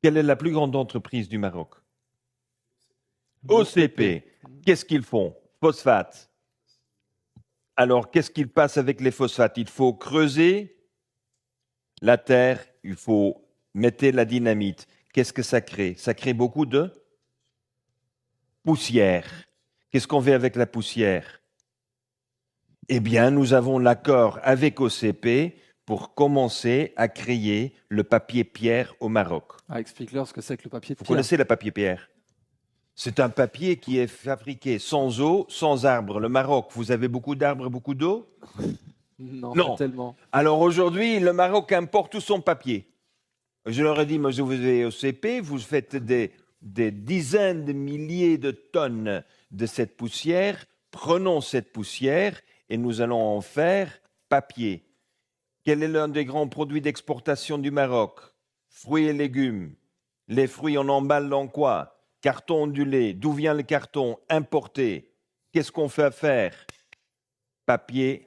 Quelle est la plus grande entreprise du Maroc? OCP. Qu'est-ce qu'ils font? Phosphate. Alors, qu'est-ce qu'il passe avec les phosphates? Il faut creuser la terre, il faut mettre la dynamite. Qu'est-ce que ça crée? Ça crée beaucoup de poussière. Qu'est-ce qu'on fait avec la poussière? Eh bien, nous avons l'accord avec OCP pour commencer à créer le papier pierre au Maroc. Ah, explique-leur ce que c'est que le papier de Vous pierre. connaissez le papier pierre? C'est un papier qui est fabriqué sans eau, sans arbres. Le Maroc, vous avez beaucoup d'arbres, beaucoup d'eau? Non, pas Non. tellement. Alors aujourd'hui, le Maroc importe tout son papier. Je leur ai dit, moi, je vous ai au CP, vous faites des dizaines de milliers de tonnes de cette poussière. Prenons cette poussière et nous allons en faire papier. Quel est l'un des grands produits d'exportation du Maroc? Fruits et légumes. Les fruits, on emballe dans quoi? Carton ondulé. D'où vient le carton? Importé. Qu'est-ce qu'on fait à faire? Papier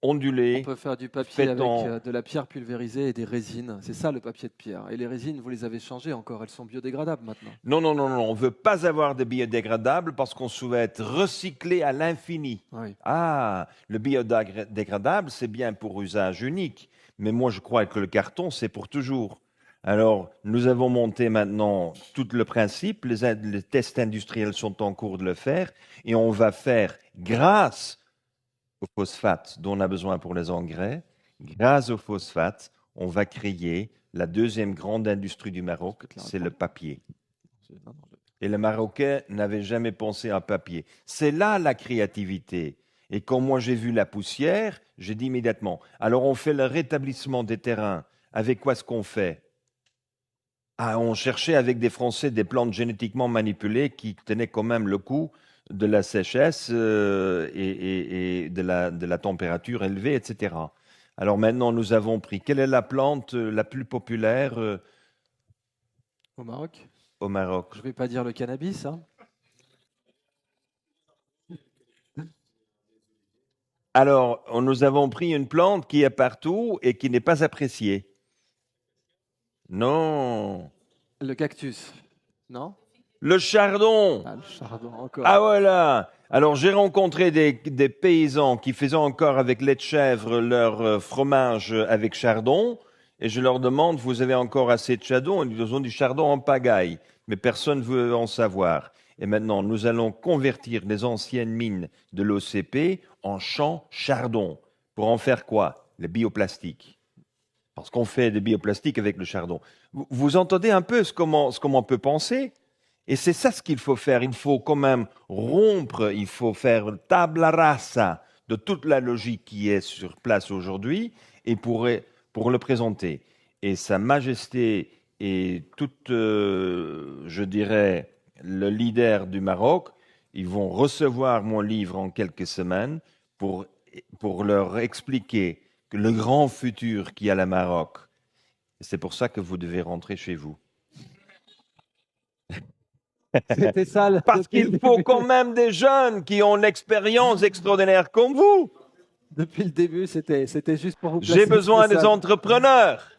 ondulé. On peut faire du papier fait avec en de la pierre pulvérisée et des résines. C'est ça le papier de pierre. Et les résines, vous les avez changées encore. Elles sont biodégradables maintenant. Non, non, non, non, on ne veut pas avoir de biodégradable parce qu'on souhaite recycler à l'infini. Oui. Ah, le biodégradable, c'est bien pour usage unique, mais moi je crois que le carton, c'est pour toujours. Alors, nous avons monté maintenant tout le principe, les tests industriels sont en cours de le faire, et on va faire, grâce au phosphate dont on a besoin pour les engrais, grâce au phosphate, on va créer la deuxième grande industrie du Maroc, c'est le papier. Et les Marocains n'avaient jamais pensé à papier. C'est là la créativité. Et quand moi j'ai vu la poussière, j'ai dit immédiatement, alors on fait le rétablissement des terrains. Avec quoi est-ce qu'on fait? Ah, on cherchait avec des Français des plantes génétiquement manipulées qui tenaient quand même le coup de la sécheresse et de la température élevée, etc. Alors maintenant, nous avons pris, quelle est la plante la plus populaire Au Maroc? au Maroc? Je ne vais pas dire le cannabis, hein. Alors, nous avons pris une plante qui est partout et qui n'est pas appréciée. Non. Le cactus. Non? Le chardon. Ah, le chardon, encore. Ah voilà. Alors, j'ai rencontré des paysans qui faisaient encore avec lait de chèvre leur fromage avec chardon. Et je leur demande, vous avez encore assez de chardon? Ils ont du chardon en pagaille. Mais personne ne veut en savoir. Et maintenant, nous allons convertir les anciennes mines de l'OCP en champs chardon. Pour en faire quoi? Le bioplastique. Parce qu'on fait des bioplastiques avec le chardon. Vous entendez un peu ce comment on peut penser? Et c'est ça ce qu'il faut faire. Il faut quand même rompre, il faut faire tabla rasa de toute la logique qui est sur place aujourd'hui et pour le présenter. Et Sa Majesté et toute, je dirais, le leader du Maroc, ils vont recevoir mon livre en quelques semaines pour leur expliquer que le grand futur qu'il y a le Maroc. C'est pour ça que vous devez rentrer chez vous. C'était ça Parce qu'il faut quand même des jeunes qui ont l'expérience extraordinaire comme vous. Depuis le début, c'était juste pour vous placer J'ai ce besoin des message. entrepreneurs.